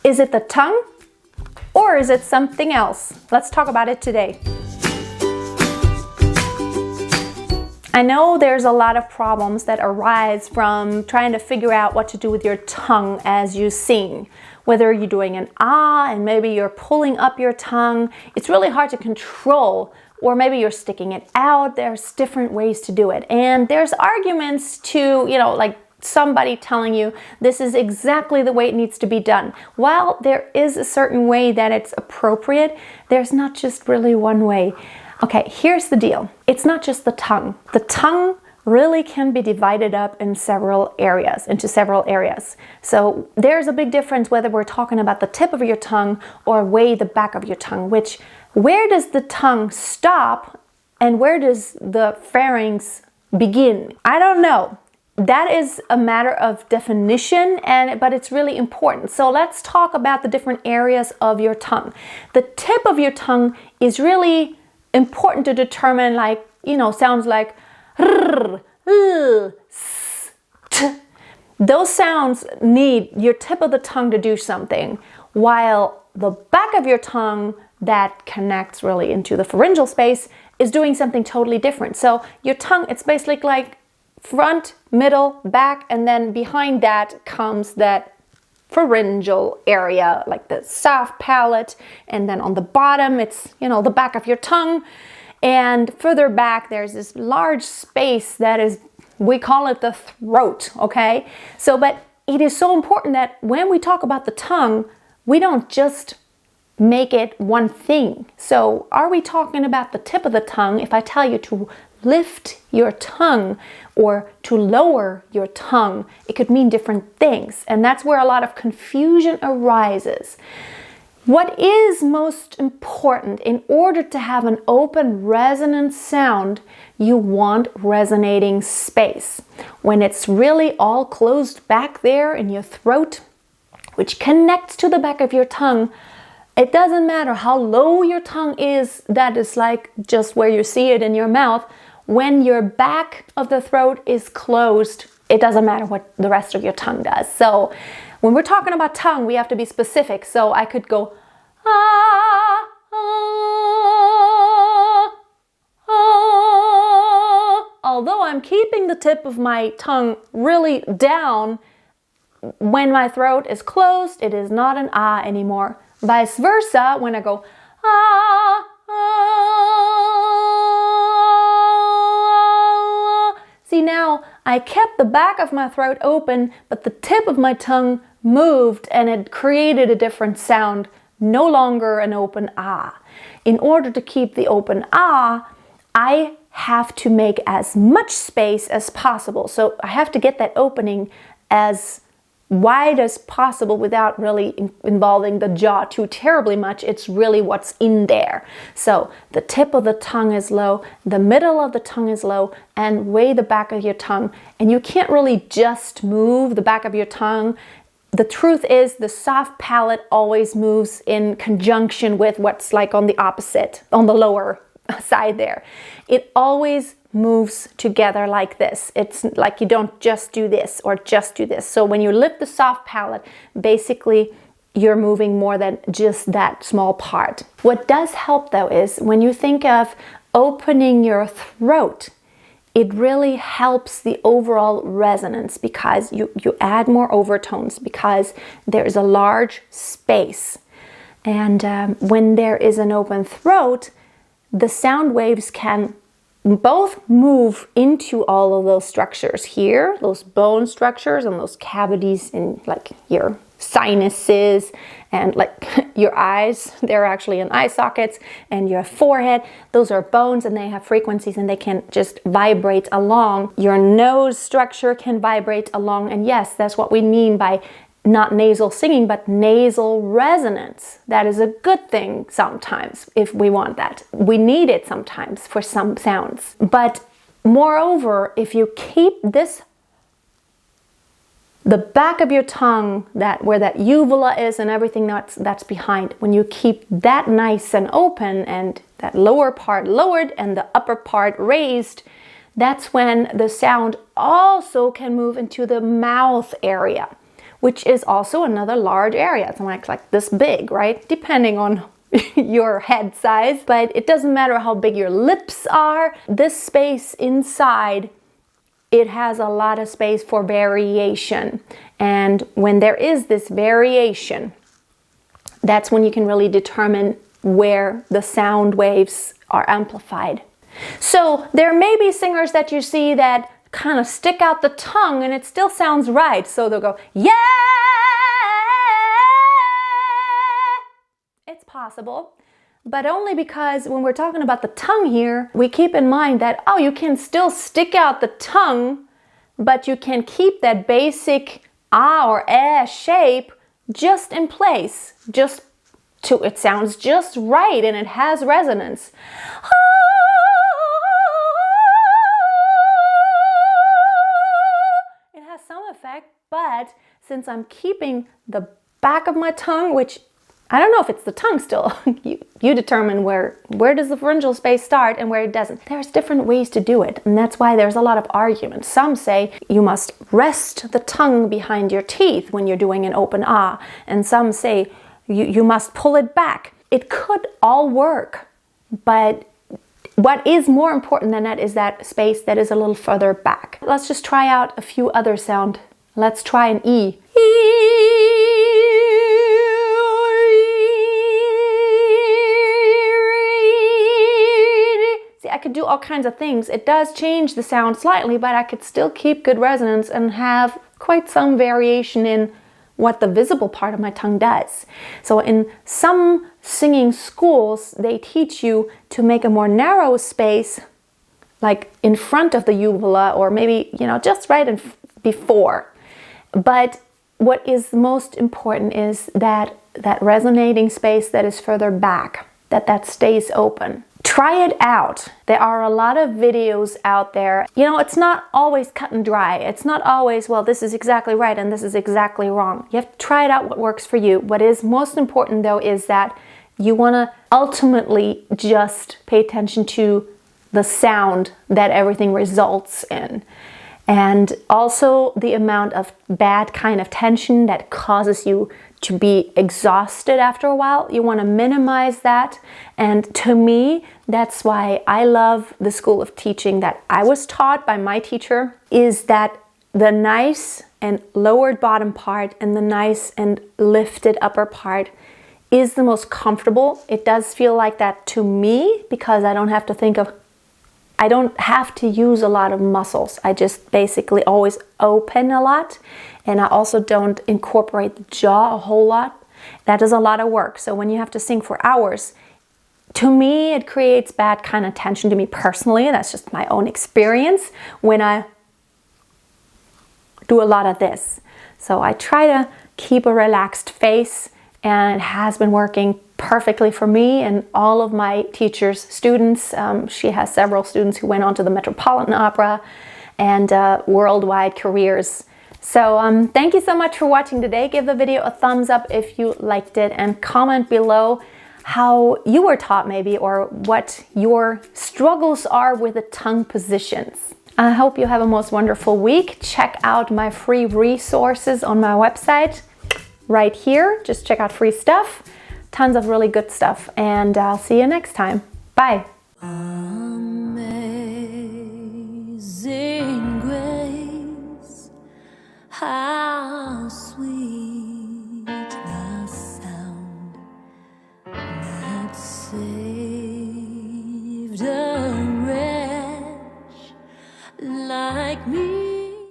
Is it the tongue or is it something else? Let's talk about it today. I know there's a lot of problems that arise from trying to figure out what to do with your tongue as you sing. Whether you're doing an ah and maybe you're pulling up your tongue, it's really hard to control. Or maybe you're sticking it out. There's different ways to do it. And there's arguments to, like somebody telling you this is exactly the way it needs to be done. While there is a certain way that it's appropriate, there's not just really one way. Okay, here's the deal. It's not just the tongue. The tongue really can be divided up into several areas. So there's a big difference whether we're talking about the tip of your tongue or way the back of your tongue, where does the tongue stop and where does the pharynx begin? I don't know. That is a matter of definition, but it's really important. So let's talk about the different areas of your tongue. The tip of your tongue is really important to determine, sounds like r, s, t. Those sounds need your tip of the tongue to do something, while the back of your tongue that connects really into the pharyngeal space is doing something totally different. So your tongue, it's basically like front, middle, back, and then behind that comes that pharyngeal area, like the soft palate, and then on the bottom it's, the back of your tongue, and further back there's this large space that is, we call it the throat, okay? So, but it is so important that when we talk about the tongue, we don't just make it one thing. So are we talking about the tip of the tongue? If I tell you to lift your tongue or to lower your tongue, it could mean different things. And that's where a lot of confusion arises. What is most important in order to have an open resonant sound, you want resonating space. When it's really all closed back there in your throat, which connects to the back of your tongue, it doesn't matter how low your tongue is, that is like just where you see it in your mouth. When your back of the throat is closed, it doesn't matter what the rest of your tongue does. So when we're talking about tongue, we have to be specific. So I could go, ah, ah, ah. Although I'm keeping the tip of my tongue really down, when my throat is closed, it is not an ah anymore. Vice versa, when I go ah, ah, see, now I kept the back of my throat open, but the tip of my tongue moved and it created a different sound, no longer an open ah. In order to keep the open ah, I have to make as much space as possible. So I have to get that opening as wide as possible without really involving the jaw too terribly much. It's really what's in there. So the tip of the tongue is low, the middle of the tongue is low, and way the back of your tongue. And you can't really just move the back of your tongue. The truth is the soft palate always moves in conjunction with what's like on the opposite, on the lower side there. It always moves together like this. It's like you don't just do this or just do this. So when you lift the soft palate, basically you're moving more than just that small part. What does help though is when you think of opening your throat, it really helps the overall resonance because you add more overtones because there's a large space. And when there is an open throat, the sound waves can both move into all of those structures here, those bone structures and those cavities in like your sinuses and like your eyes. They're actually in eye sockets, and your forehead. Those are bones and they have frequencies and they can just vibrate along. Your nose structure can vibrate along. And yes, that's what we mean by not nasal singing, but nasal resonance. That is a good thing sometimes if we want that. We need it sometimes for some sounds. But moreover, if you keep this, the back of your tongue, that where that uvula is and everything that's behind, when you keep that nice and open and that lower part lowered and the upper part raised, that's when the sound also can move into the mouth area, which is also another large area. It's like this big, right? Depending on your head size, but it doesn't matter how big your lips are. This space inside, it has a lot of space for variation. And when there is this variation, that's when you can really determine where the sound waves are amplified. So there may be singers that you see that kind of stick out the tongue and it still sounds right. So they'll go, yeah! It's possible, but only because when we're talking about the tongue here, we keep in mind that, oh, you can still stick out the tongue, but you can keep that basic ah or eh shape just in place, it sounds just right and it has resonance. It has some effect, but since I'm keeping the back of my tongue, which I don't know if it's the tongue still. You determine where does the pharyngeal space start and where it doesn't. There's different ways to do it, and that's why there's a lot of argument. Some say you must rest the tongue behind your teeth when you're doing an open ah, and some say you must pull it back. It could all work, but what is more important than that is that space that is a little further back. Let's just try out a few other sound. Let's try an E. I could do all kinds of things. It does change the sound slightly, but I could still keep good resonance and have quite some variation in what the visible part of my tongue does. So in some singing schools, they teach you to make a more narrow space, like in front of the uvula, or maybe, just right before. But what is most important is that resonating space that is further back, that stays open. Try it out. There are a lot of videos out there. It's not always cut and dry. It's not always, well, this is exactly right and this is exactly wrong. You have to try it out what works for you. What is most important though is that you want to ultimately just pay attention to the sound that everything results in. And also the amount of bad kind of tension that causes you to be exhausted after a while. You want to minimize that. And to me, that's why I love the school of teaching that I was taught by my teacher, is that the nice and lowered bottom part and the nice and lifted upper part is the most comfortable. It does feel like that to me because I don't have to use a lot of muscles. I just basically always open a lot, and I also don't incorporate the jaw a whole lot. That is a lot of work. So when you have to sing for hours, to me it creates bad kind of tension to me personally. That's just my own experience when I do a lot of this. So I try to keep a relaxed face, and it has been working perfectly for me and all of my teacher's students. She has several students who went on to the Metropolitan Opera and worldwide careers. So thank you so much for watching today. Give the video a thumbs up if you liked it, and comment below how you were taught maybe, or what your struggles are with the tongue positions. I hope you have a most wonderful week. Check out my free resources on my website right here. Just check out free stuff. Tons of really good stuff, and I'll see you next time. Bye. Amazing grace, how sweet the sound that saved a wretch like me.